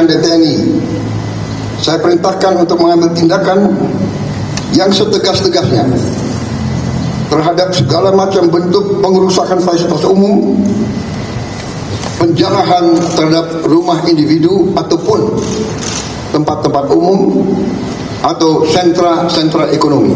akan didatangi. Saya perintahkan untuk mengambil tindakan yang setegas-tegasnya terhadap segala macam bentuk pengerusakan fasilitas umum, penjarahan terhadap rumah individu ataupun tempat-tempat umum atau sentra-sentra ekonomi.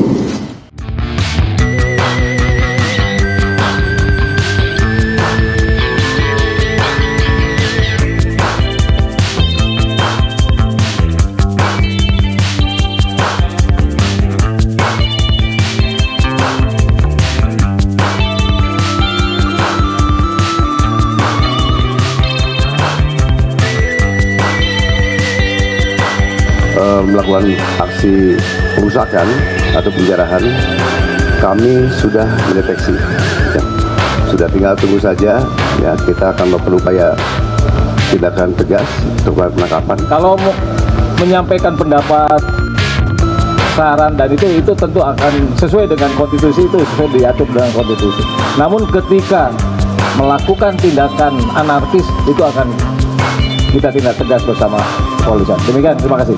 Melakukan aksi pengerusakan atau penjarahan, kami sudah mendeteksi. Ya, sudah tinggal tunggu saja. Ya, kita akan berupaya tindakan tegas untuk penangkapan. Kalau menyampaikan pendapat, saran dan itu tentu akan sesuai dengan konstitusi, itu sesuai diatur dengan konstitusi. Namun ketika melakukan tindakan anarkis itu akan kita tindak tegas bersama kepolisian. Demikian, terima kasih.